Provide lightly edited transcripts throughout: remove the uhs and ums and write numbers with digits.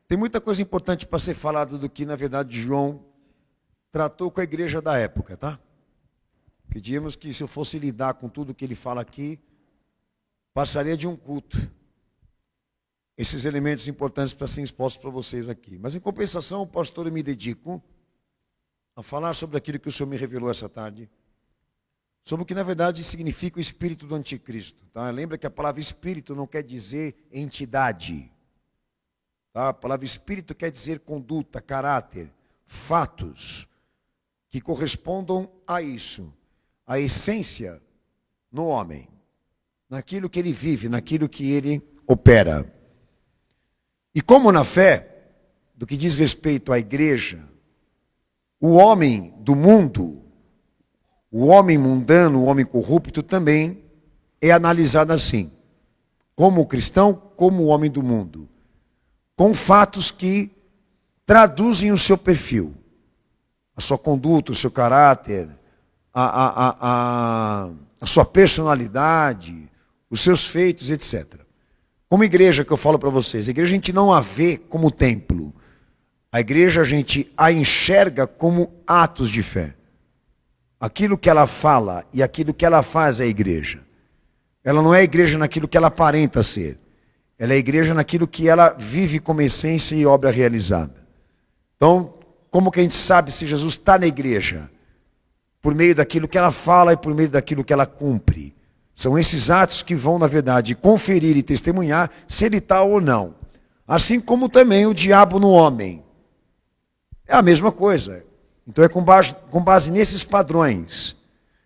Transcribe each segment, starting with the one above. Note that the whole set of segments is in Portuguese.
Tem muita coisa importante para ser falada do que, na verdade, João tratou com a igreja da época, tá? Pedimos que, se eu fosse lidar com tudo que ele fala aqui, passaria de um culto. Esses elementos importantes para serem expostos para vocês aqui. Mas, em compensação, pastor, eu me dedico a falar sobre aquilo que o Senhor me revelou essa tarde, sobre o que, na verdade, significa o espírito do anticristo. Tá? Lembra que a palavra espírito não quer dizer entidade. Tá? A palavra espírito quer dizer conduta, caráter, fatos que correspondam a isso, a essência no homem, naquilo que ele vive, naquilo que ele opera. E como na fé, do que diz respeito à igreja, o homem do mundo, o homem mundano, o homem corrupto também é analisado assim, como o cristão, como o homem do mundo, com fatos que traduzem o seu perfil, a sua conduta, o seu caráter, a sua personalidade, os seus feitos, etc. Como igreja que eu falo para vocês, a igreja a gente não a vê como templo. A igreja a gente a enxerga como atos de fé. Aquilo que ela fala e aquilo que ela faz é a igreja. Ela não é a igreja naquilo que ela aparenta ser. Ela é a igreja naquilo que ela vive como essência e obra realizada. Então, como que a gente sabe se Jesus está na igreja? Por meio daquilo que ela fala e por meio daquilo que ela cumpre. São esses atos que vão, na verdade, conferir e testemunhar se ele está ou não. Assim como também o diabo no homem. É a mesma coisa. Então é com base nesses padrões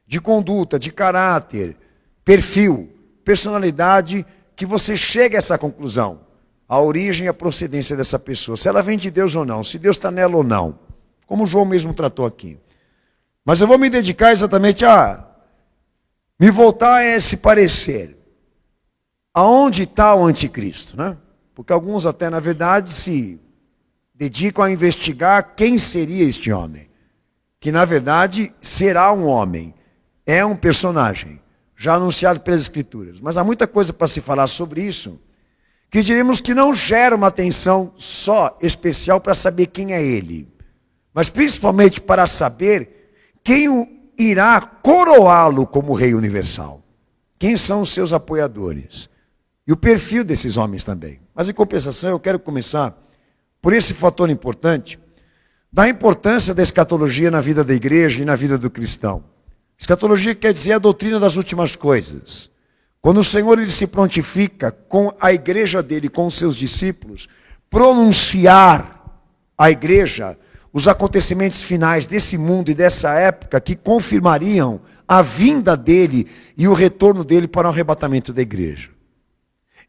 de conduta, de caráter, perfil, personalidade, que você chega a essa conclusão. A origem e a procedência dessa pessoa. Se ela vem de Deus ou não. Se Deus está nela ou não. Como João mesmo tratou aqui. Mas eu vou me dedicar exatamente a me voltar a esse parecer. Aonde está o anticristo, né? Porque alguns até, na verdade, se dedicam a investigar quem seria este homem. Que, na verdade, será um homem. É um personagem, já anunciado pelas Escrituras. Mas há muita coisa para se falar sobre isso, que diremos que não gera uma atenção só especial para saber quem é ele. Mas principalmente para saber quem o irá coroá-lo como rei universal. Quem são os seus apoiadores? E o perfil desses homens também. Mas em compensação eu quero começar por esse fator importante, da importância da escatologia na vida da igreja e na vida do cristão. Escatologia quer dizer a doutrina das últimas coisas. Quando o Senhor ele se prontifica com a igreja dele, com os seus discípulos, pronunciar à igreja os acontecimentos finais desse mundo e dessa época que confirmariam a vinda dele e o retorno dele para o arrebatamento da igreja.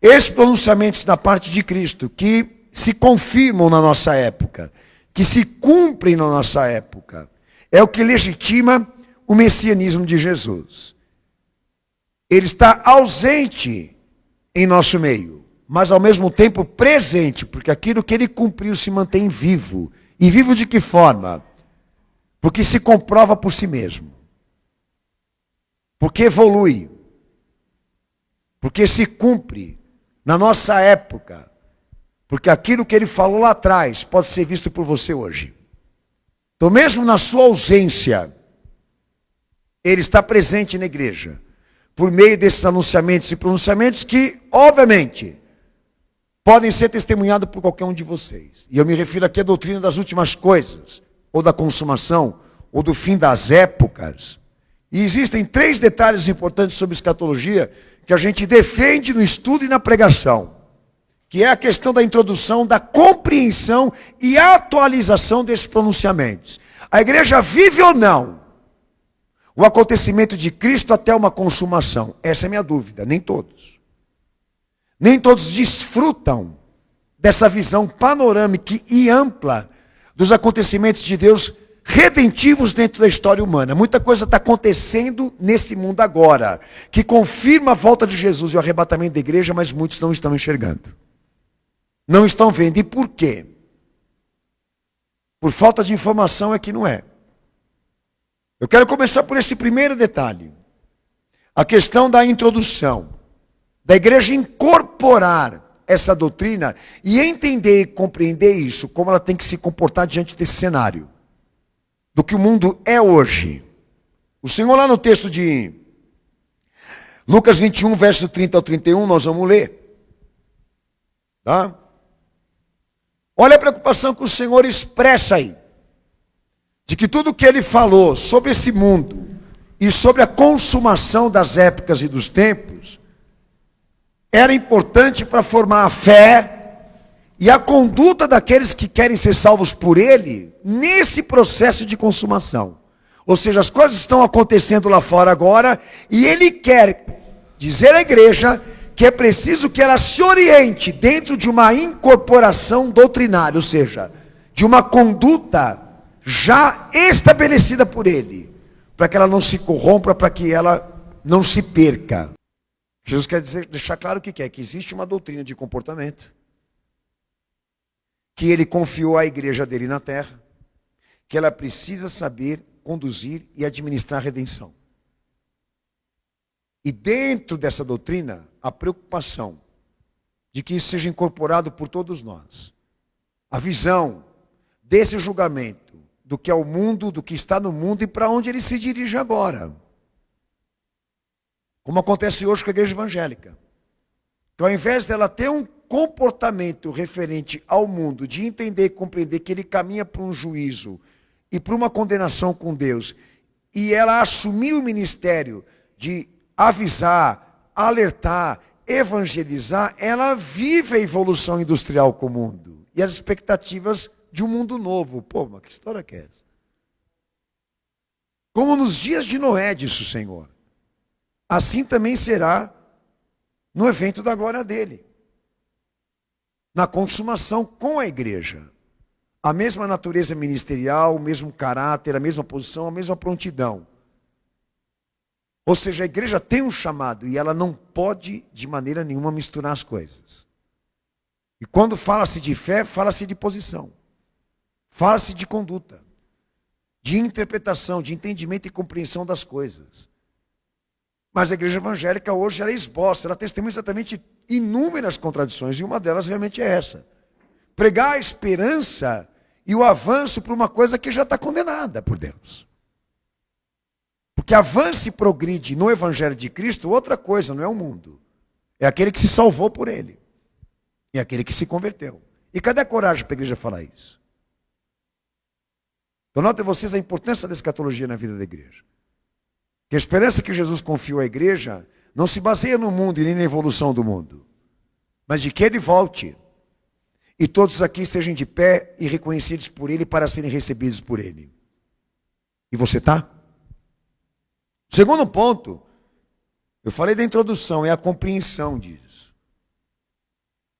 Esses pronunciamentos da parte de Cristo que se confirmam na nossa época, que se cumprem na nossa época, é o que legitima o messianismo de Jesus. Ele está ausente em nosso meio, mas ao mesmo tempo presente, porque aquilo que ele cumpriu se mantém vivo. E vivo de que forma? Porque se comprova por si mesmo. Porque evolui. Porque se cumpre na nossa época. Porque aquilo que ele falou lá atrás pode ser visto por você hoje. Então, mesmo na sua ausência, ele está presente na igreja. Por meio desses anunciamentos e pronunciamentos que, obviamente, podem ser testemunhados por qualquer um de vocês. E eu me refiro aqui à doutrina das últimas coisas, ou da consumação, ou do fim das épocas. E existem 3 detalhes importantes sobre escatologia que a gente defende no estudo e na pregação, que é a questão da introdução, da compreensão e atualização desses pronunciamentos. A igreja vive ou não o acontecimento de Cristo até uma consumação? Essa é a minha dúvida, nem todos. Nem todos desfrutam dessa visão panorâmica e ampla dos acontecimentos de Deus redentivos dentro da história humana. Muita coisa está acontecendo nesse mundo agora, que confirma a volta de Jesus e o arrebatamento da igreja, mas muitos não estão enxergando. Não estão vendo. E por quê? Por falta de informação é que não é. Eu quero começar por esse primeiro detalhe. A questão da introdução. Da igreja incorporar essa doutrina e entender e compreender isso, como ela tem que se comportar diante desse cenário, do que o mundo é hoje. O Senhor lá no texto de Lucas 21, verso 30 ao 31, nós vamos ler. Tá? Olha a preocupação que o Senhor expressa aí. De que tudo que ele falou sobre esse mundo e sobre a consumação das épocas e dos tempos era importante para formar a fé e a conduta daqueles que querem ser salvos por ele nesse processo de consumação. Ou seja, as coisas estão acontecendo lá fora agora e ele quer dizer à igreja que é preciso que ela se oriente dentro de uma incorporação doutrinária, ou seja, de uma conduta já estabelecida por ele, para que ela não se corrompa, para que ela não se perca. Jesus quer deixar claro o que quer, que existe uma doutrina de comportamento, que ele confiou à igreja dele na terra, que ela precisa saber conduzir e administrar a redenção. E dentro dessa doutrina, a preocupação de que isso seja incorporado por todos nós. A visão desse julgamento, do que é o mundo, do que está no mundo e para onde ele se dirige agora. Como acontece hoje com a igreja evangélica. Que ao invés dela ter um comportamento referente ao mundo, de entender e compreender que ele caminha para um juízo e para uma condenação com Deus, e ela assumir o ministério de avisar, alertar, evangelizar, ela vive a evolução industrial com o mundo e as expectativas de um mundo novo. Pô, mas que história que é essa? Como nos dias de Noé, disse o Senhor, assim também será no evento da glória dele, na consumação com a igreja. A mesma natureza ministerial, o mesmo caráter, a mesma posição, a mesma prontidão. Ou seja, a igreja tem um chamado e ela não pode de maneira nenhuma misturar as coisas. E quando fala-se de fé, fala-se de posição. Fala-se de conduta, de interpretação, de entendimento e compreensão das coisas. Mas a igreja evangélica hoje ela esboça, ela testemunha exatamente inúmeras contradições, e uma delas realmente é essa. Pregar a esperança e o avanço para uma coisa que já está condenada por Deus. Porque avança e progride no evangelho de Cristo outra coisa, não é o mundo. É aquele que se salvou por ele. É aquele que se converteu. E cadê a coragem para a igreja falar isso? Então notem vocês a importância da escatologia na vida da igreja. Que a esperança que Jesus confiou à igreja não se baseia no mundo e nem na evolução do mundo, mas de que ele volte e todos aqui sejam de pé e reconhecidos por ele para serem recebidos por ele. E você está? Segundo ponto, eu falei da introdução, é a compreensão disso.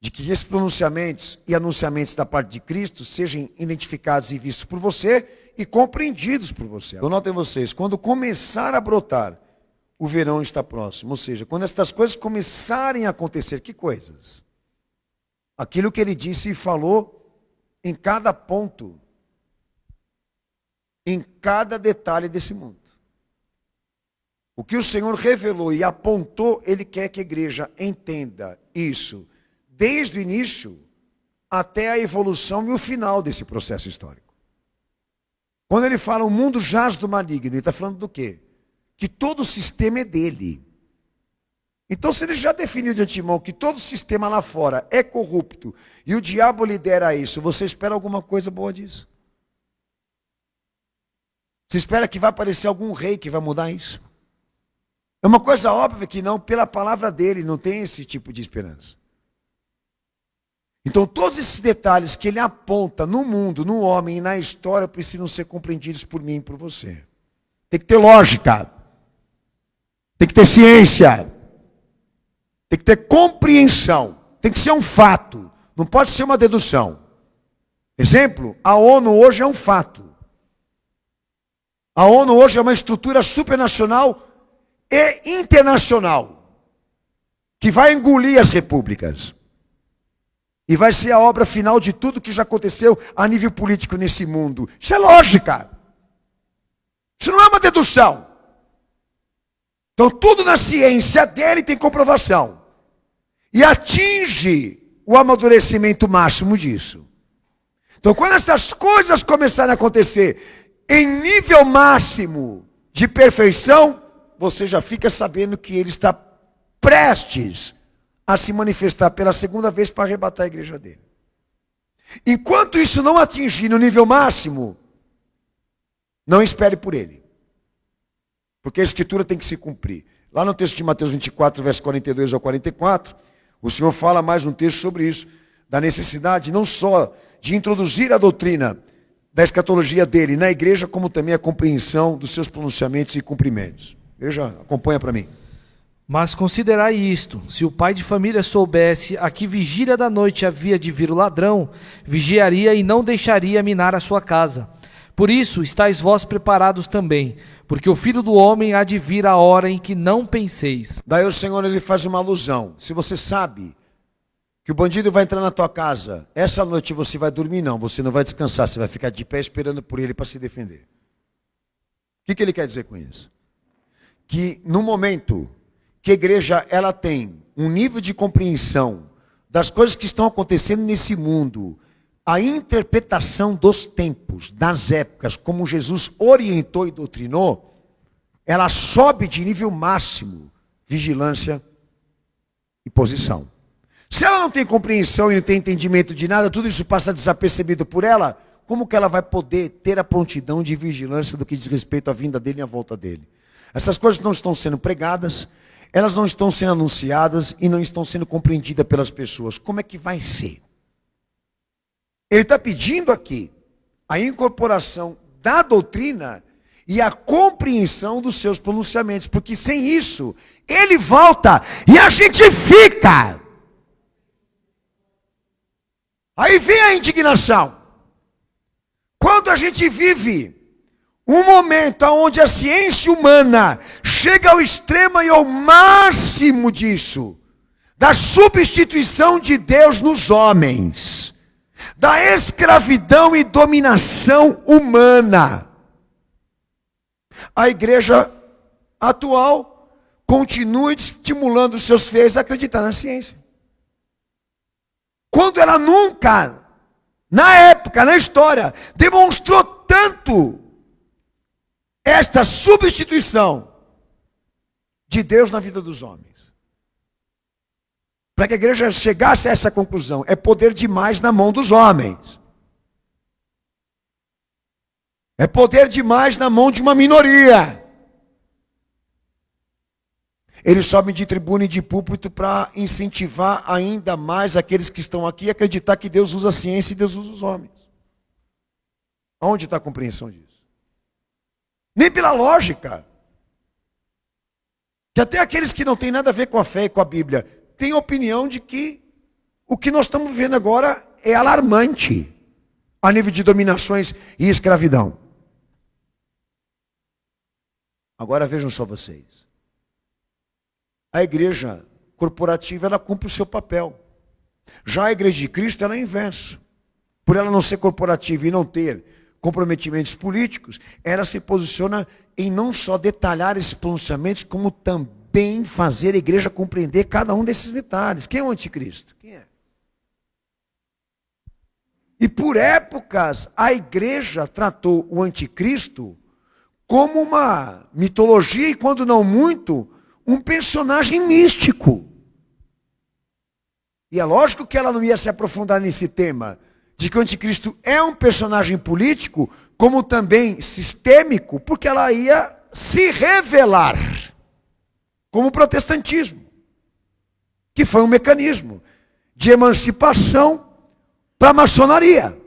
De que esses pronunciamentos e anunciamentos da parte de Cristo sejam identificados e vistos por você e compreendidos por você. Então notem vocês, quando começar a brotar, o verão está próximo. Ou seja, quando estas coisas começarem a acontecer, que coisas? Aquilo que ele disse e falou em cada ponto, em cada detalhe desse mundo. O que o Senhor revelou e apontou, ele quer que a igreja entenda isso, desde o início até a evolução e o final desse processo histórico. Quando ele fala o mundo jaz do maligno, ele está falando do quê? Que todo o sistema é dele. Então, se ele já definiu de antemão que todo o sistema lá fora é corrupto e o diabo lidera isso, você espera alguma coisa boa disso? Você espera que vai aparecer algum rei que vai mudar isso? É uma coisa óbvia que não, pela palavra dele, não tem esse tipo de esperança. Então, todos esses detalhes que ele aponta no mundo, no homem e na história precisam ser compreendidos por mim e por você. Tem que ter lógica. Tem que ter ciência. Tem que ter compreensão. Tem que ser um fato. Não pode ser uma dedução. Exemplo, a ONU hoje é um fato. A ONU hoje é uma estrutura supranacional e internacional que vai engolir as repúblicas. E vai ser a obra final de tudo que já aconteceu a nível político nesse mundo. Isso é lógica. Isso não é uma dedução. Então tudo na ciência dele tem comprovação. E atinge o amadurecimento máximo disso. Então, quando essas coisas começarem a acontecer em nível máximo de perfeição, você já fica sabendo que ele está prestes a se manifestar pela segunda vez para arrebatar a igreja dele. Enquanto isso não atingir no nível máximo, não espere por ele. Porque a escritura tem que se cumprir. Lá no texto de Mateus 24, versos 42 ao 44, o Senhor fala mais um texto sobre isso, da necessidade não só de introduzir a doutrina da escatologia dele na igreja, como também a compreensão dos seus pronunciamentos e cumprimentos. Igreja, acompanha para mim. Mas considerai isto, se o pai de família soubesse a que vigília da noite havia de vir o ladrão, vigiaria e não deixaria minar a sua casa. Por isso, estáis vós preparados também, porque o Filho do Homem há de vir a hora em que não penseis. Daí o Senhor ele faz uma alusão. Se você sabe que o bandido vai entrar na tua casa, essa noite você vai dormir, não, você não vai descansar, você vai ficar de pé esperando por ele para se defender. O que ele quer dizer com isso? Que no momento que a igreja ela tem um nível de compreensão das coisas que estão acontecendo nesse mundo, a interpretação dos tempos, das épocas, como Jesus orientou e doutrinou, ela sobe de nível máximo, vigilância e posição. Se ela não tem compreensão e não tem entendimento de nada, tudo isso passa desapercebido por ela, como que ela vai poder ter a prontidão de vigilância do que diz respeito à vinda dele e à volta dele? Essas coisas não estão sendo pregadas, elas não estão sendo anunciadas e não estão sendo compreendidas pelas pessoas. Como é que vai ser? Ele está pedindo aqui a incorporação da doutrina e a compreensão dos seus pronunciamentos, porque sem isso, ele volta e a gente fica. Aí vem a indignação. Quando a gente vive um momento onde a ciência humana chega ao extremo e ao máximo disso, da substituição de Deus nos homens, da escravidão e dominação humana, a igreja atual continua estimulando os seus fiéis a acreditar na ciência. Quando ela nunca, na época, na história, demonstrou tanto esta substituição de Deus na vida dos homens. Para que a igreja chegasse a essa conclusão, é poder demais na mão dos homens. É poder demais na mão de uma minoria. Eles sobem de tribuna e de púlpito para incentivar ainda mais aqueles que estão aqui a acreditar que Deus usa a ciência e Deus usa os homens. Onde está a compreensão disso? Nem pela lógica. Que até aqueles que não têm nada a ver com a fé e com a Bíblia têm a opinião de que o que nós estamos vivendo agora é alarmante a nível de dominações e escravidão. Agora vejam só vocês. A igreja corporativa, ela cumpre o seu papel. Já a igreja de Cristo, ela é inverso. Por ela não ser corporativa e não ter comprometimentos políticos, ela se posiciona em não só detalhar esses pronunciamentos, como também fazer a igreja compreender cada um desses detalhes. Quem é o anticristo? Quem é? E por épocas, a igreja tratou o anticristo como uma mitologia e, quando não muito, um personagem místico. E é lógico que ela não ia se aprofundar nesse tema, de que o anticristo é um personagem político, como também sistêmico, porque ela ia se revelar como o protestantismo, que foi um mecanismo de emancipação para a maçonaria.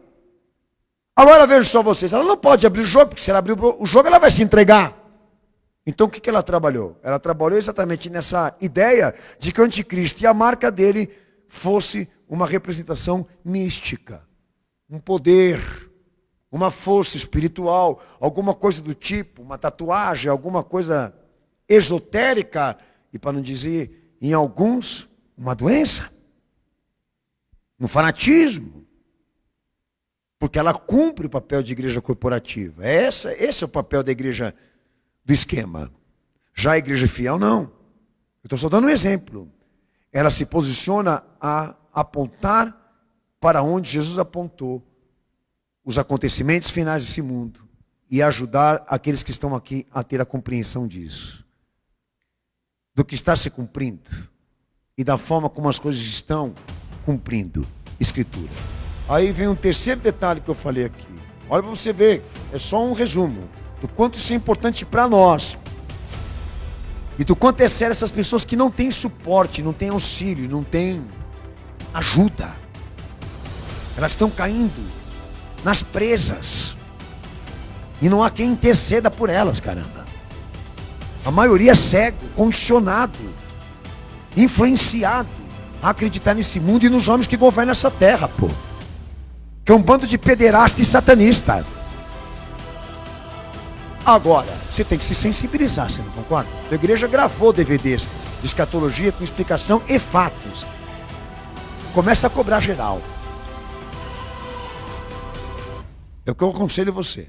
Agora vejam só vocês, ela não pode abrir o jogo, porque se ela abrir o jogo ela vai se entregar. Então o que ela trabalhou? Ela trabalhou exatamente nessa ideia de que o anticristo e a marca dele fosse uma representação mística, um poder, uma força espiritual, alguma coisa do tipo, uma tatuagem, alguma coisa esotérica, e para não dizer em alguns, uma doença, um fanatismo, porque ela cumpre o papel de igreja corporativa. Esse é o papel da igreja do esquema. Já a igreja fiel, não. Eu estou só dando um exemplo. Ela se posiciona a apontar para onde Jesus apontou os acontecimentos finais desse mundo e ajudar aqueles que estão aqui a ter a compreensão disso, do que está se cumprindo e da forma como as coisas estão cumprindo Escritura. Aí vem um terceiro detalhe que eu falei aqui. Olha para você ver, é só um resumo do quanto isso é importante para nós e do quanto é sério essas pessoas que não têm suporte, não têm auxílio, não têm ajuda. Elas estão caindo nas presas e não há quem interceda por elas, caramba. A maioria é cego, condicionado, influenciado a acreditar nesse mundo e nos homens que governam essa terra, pô. Que é um bando de pederasta e satanista. Agora, você tem que se sensibilizar, você não concorda? A igreja gravou DVDs de escatologia com explicação e fatos. Começa a cobrar geral. É o que eu aconselho você.